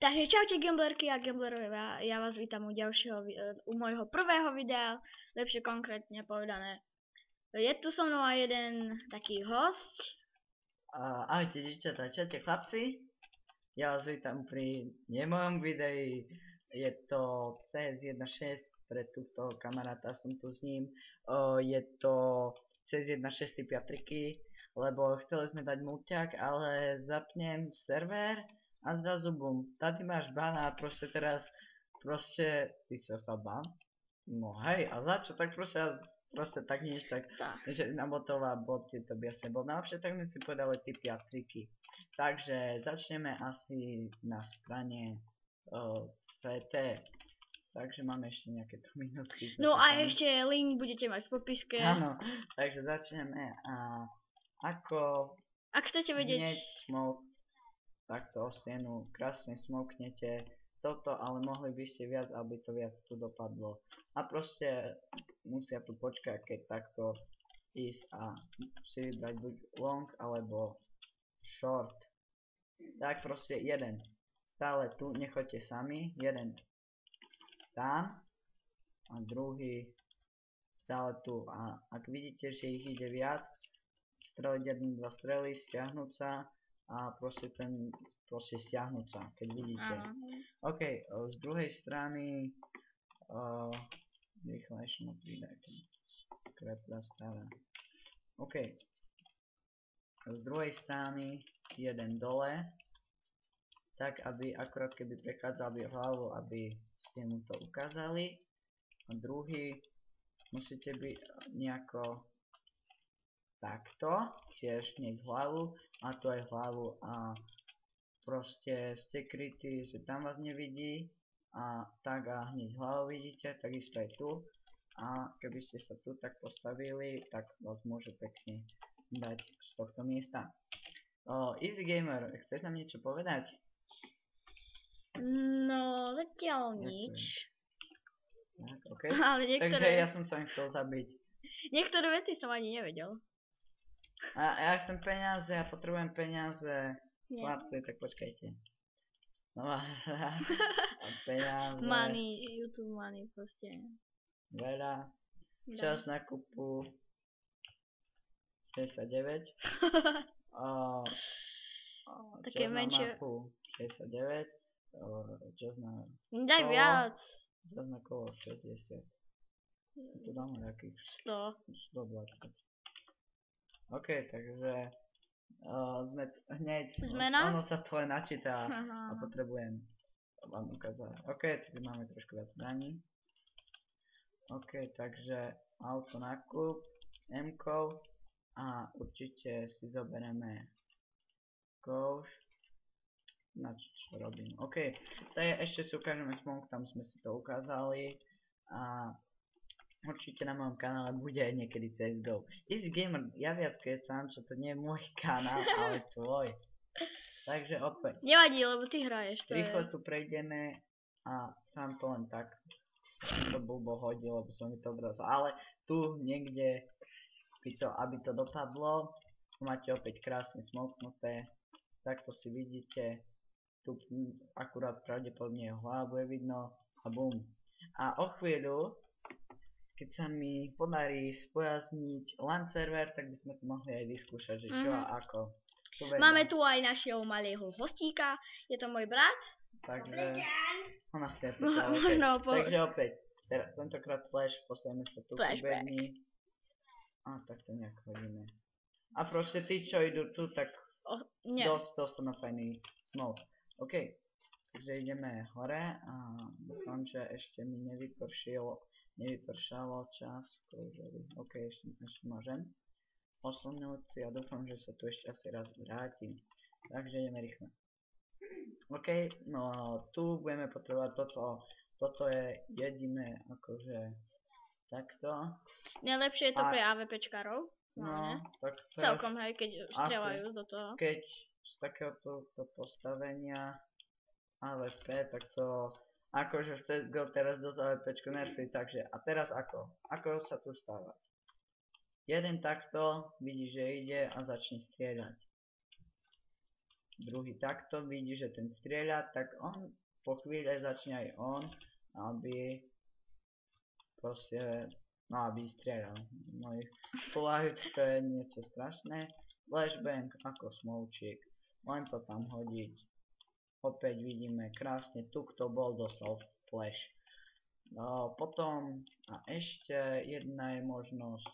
Takže čaute gamblerky a gamblerovia, ja vás vítam u u môjho prvého videa, lepšie konkrétne povedané. Je tu so mnou aj jeden taký host. Ahojte dievčatá, čaute chlapci. Ja vás vítam pri nemojom videi. Je to CS 1.6, pre túto kamaráta som tu s ním. Je to CS 1.6 Patriky, lebo chceli sme dať mulťak, ale zapnem server a zrazu bum, tady máš ban a proste teraz, ty si ostal ban? No hej, a za čo? Tak proste tak nič, tak, že na botová bot to by asi bol najlepšie, tak my si povedali typy a triky. Takže začneme asi na strane CT. Takže máme ešte nejaké 3 minútky. No a ešte link budete mať v popiske. Áno, takže začneme a ako ak chcete vedieť hneď smoke, takto o stenu krásne smoknete toto, ale mohli by ste viac, aby to viac tu dopadlo. A proste musia tu počkať, keď takto ísť a si vybrať buď long alebo short. Tak proste jeden stále tu, nechoďte sami, jeden tam a druhý stále tu. A ak vidíte, že ich ide viac, streliť 1-2 strely, stiahnuť sa a proste stiahnuť sa, keď vidíte. OK, z druhej strany rýchlejšie ma pridajte. Krepla stará. OK. Z druhej strany jeden dole, tak aby akorát keby prechádzal hlavu, aby ste mu to ukázali. A druhý musíte byť nejako takto, tiež hneď hlavu a tu aj hlavu a proste ste krytí, že tam vás nevidí a tak a hneď hlavu vidíte, takisto aj tu a keby ste sa tu tak postavili, tak vás môže pekne dať z tohto miesta. Easy Gamer, chceš nám niečo povedať? No, zatiaľ nič. Tak, okay. Ale niektoré... Takže ja som sa im chcel zabiť. Niektoré veci som ani nevedel. A ja chcem peniaze, ja potrebujem peniaze. Chlapci, tak počkajte. No a peniaze. Money, YouTube money proste. Veľa. Čas nákupu 69. Také menšie. Mapu 69. Čas na daj kolo. Viac. Čas na kolo 60. Tu dáme nejakých 120. OK, takže sme hneď, ono sa to len načíta a potrebujem vám ukázať. OK, tu máme trošku viac zbraní. OK, takže auto nákup, M-kou a určite si zoberieme kouš. Na čo robím? OK, tak ešte si ukážeme smoke, tam sme si to ukázali a určite na mojom kanále bude aj niekedy CSGO. Easy Gamer, ja viac kecam, čo to nie je môj kanál, ale tvoj. Takže opäť. Nevadí, lebo ty hraješ. Rýchlo tu prejdeme a sám to len tak to blbo hodil, lebo som mi to obrazil. Ale tu niekde, aby to dopadlo, máte opäť krásne smoknuté. Takto si vidíte. Tu akurát pravdepodobne hlavu je vidno a bum. A o chvíľu, keď sa mi podarí spojazniť LAN server, tak by sme to mohli aj vyskúšať, že čo a ako. Máme tu aj našeho malého hostíka, je to môj brat. Takže ona si je počala, takže opäť, tentokrát flash, postavíme sa tu kubední. A tak to nejak hodíme. A proste tí, čo idú tu, tak dosť na fajný smoke. OK, takže ideme hore a dúfam, že ešte mi nevypršalo čas. OK, ešte môžem posunúť si a dúfam, že sa tu ešte asi raz vrátim. Takže ideme rýchle. OK, no tu budeme potrebovať toto je jediné, akože takto. Najlepšie je to pre AVPčkarov. No, tak celkom hej, keď strieľajú do toho. Keď z takéhoto postavenia AVP, tak to akože v CSGO teraz dosť AVPčko nerfli, takže a teraz ako? Ako sa tu stávať? Jeden takto, vidíš, že ide a začne strieľať. druhý takto vidí, že ten strieľa, tak on po chvíle začne aj on, aby proste, no aby strieľal. No ich považujú, to je niečo strašné. Flashbang ako smoučík, len to tam hodiť. Opäť vidíme krásne, tu kto bol dostal flash. No, potom a ešte jedna je možnosť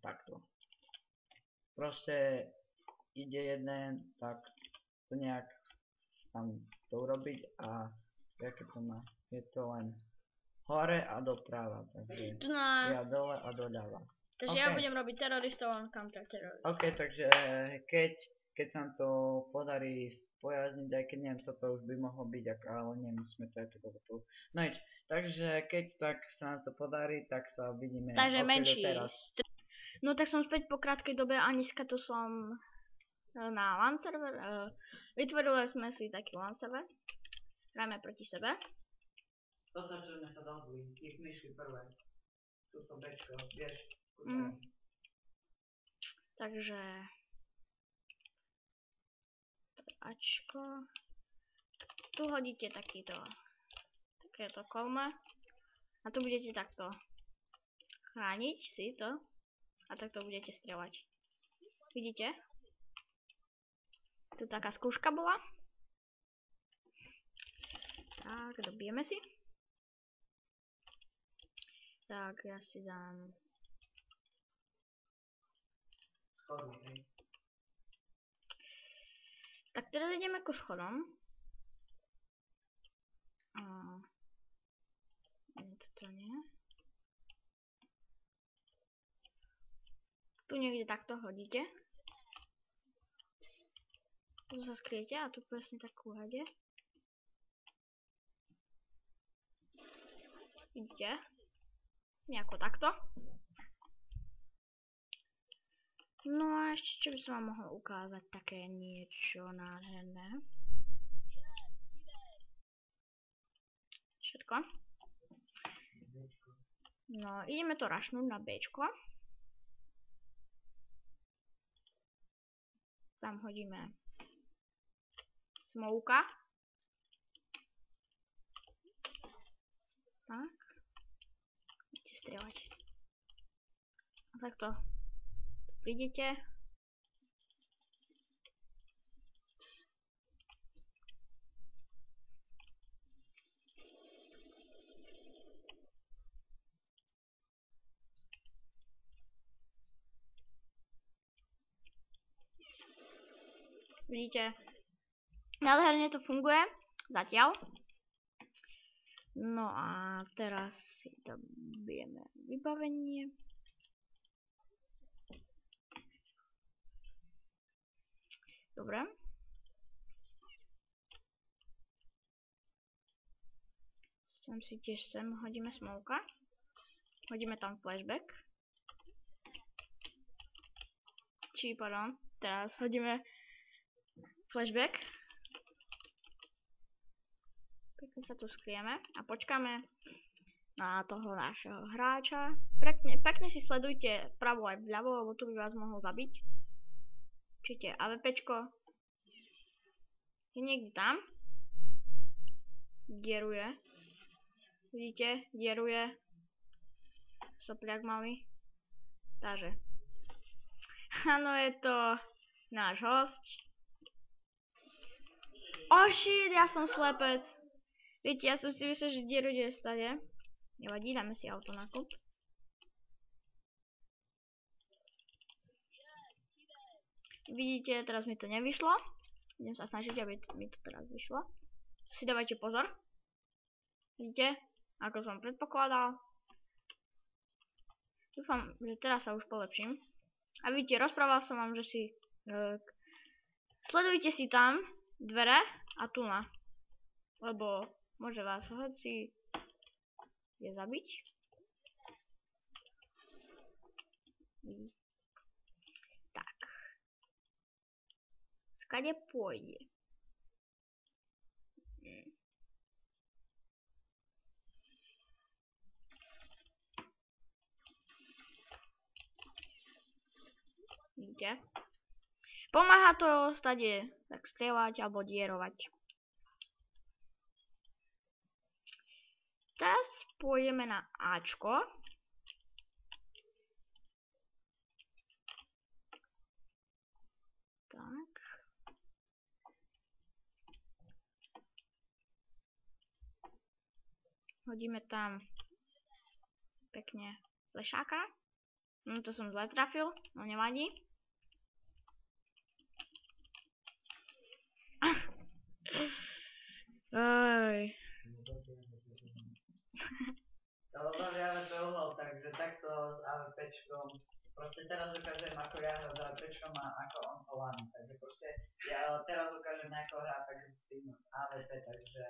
takto. Proste ide jeden, tak to nejak tam to urobiť a aké to má, je to len hore a doprava, takže ja dole a doľava. Takže ja budem robiť teroristov, on counter terorist. Ok, takže keď sa nám to podarí spojazniť, aj keď neviem, toto už by mohlo byť, ale nemusíme to aj tu. No nič, takže keď tak sa nám to podarí, tak sa vidíme. Takže menší. Teraz. No tak som späť po krátkej dobe, Aniska, to som na LAN server. Vytvorili sme si taký LAN server. Hrajme proti sebe. Toto, čo sme sa dohodli, ich myšli prvé. Tuto bečko, vieš. Takže Ačko. Tu hodíte takéto kolme a tu budete takto chrániť si to a takto budete strieľať. Vidíte? Tu taká skúška bola. Tak, dobijeme si. Tak, ja si dám tak teraz ideme ku schodom. Toto nie. Tu niekde takto hodíte. Tu sa skryjete a tu presne tak kúhade. Vidíte? Nejako takto. No a ešte čo by som vám mohol ukázať také niečo nádherné. Všetko. No, ideme to rašnúť na Bčko. Tam hodíme smouka. Tak. Idete strieľať. A takto. Prídete. Vidíte, nádherne to funguje, zatiaľ. No a teraz si dobijeme vybavenie. Dobre. Sem hodíme smouka. Hodíme tam flashback. Pardon, teraz hodíme flashback. Pekne sa tu skryjeme a počkáme na toho našeho hráča. Pekne si sledujte vpravo aj vľavo, lebo tu by vás mohol zabiť. Určite AWPčko je niekde tam. Dieruje. Vidíte, dieruje. Sopliak malý. Takže. Áno, je to náš host. Oh shit, ja som slepec. Viete, ja som si myslel, že dieruje stade. Nevadí, dáme si auto na kúp. Vidíte, teraz mi to nevyšlo. Idem sa snažiť, aby mi to teraz vyšlo. Si dávajte pozor. Vidíte, ako som predpokladal. Dúfam, že teraz sa už polepším. A vidíte, rozprával som vám, že si sledujte si tam dvere a tu na. Lebo môže vás hoci je zabiť. Tak. Skade pôjde? Vidíte? Pomáha to stade tak strieľať alebo dierovať. Teraz pôjdeme na Ačko. Tak. Hodíme tam pekne lešáka. No to som zle trafil, no nevadí. Aj. Takže takto s AVPčkom. Proste teraz ukážem, ako ja hrám s AVPčkom a ako on to láme. Takže proste ja teraz ukážem, ako hrá tak s tým AVP, takže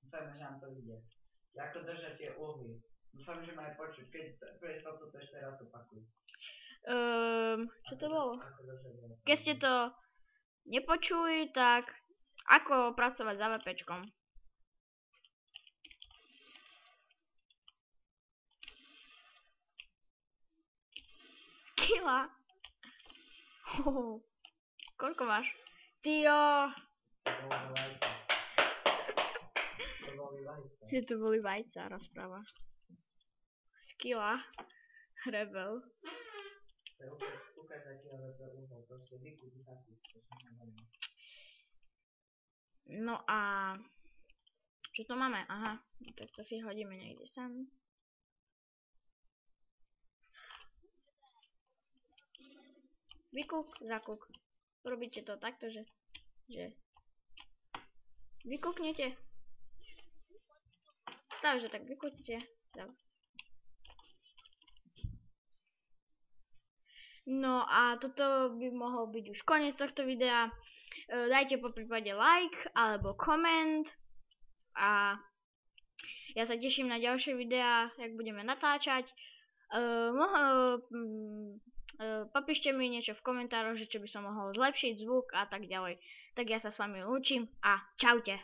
dúfajme, že nám to vyjde. Ako držať tie uhly. Dúfam, že ma aj počuť, keď prečo to ešte raz opakuj. Čo to bolo? Keď ste to nepočuli, tak ako pracovať s AVPčkom. Skilla. Koľko máš? Tyjo. Že to boli vajca, rozpráva. Skilla. Rebel. No a... Čo to máme? Aha, tak to si hodíme niekde sem. Vykúk, zakúk. Robíte to takto, že vykúknete. Stav, že tak vykúknete. No a toto by mohol byť už koniec tohto videa. Dajte po prípade like alebo koment. A ja sa teším na ďalšie videá, jak budeme natáčať. Popíšte mi niečo v komentároch, že čo by som mohol zlepšiť, zvuk a tak ďalej. Tak ja sa s vami lúčim a čaute.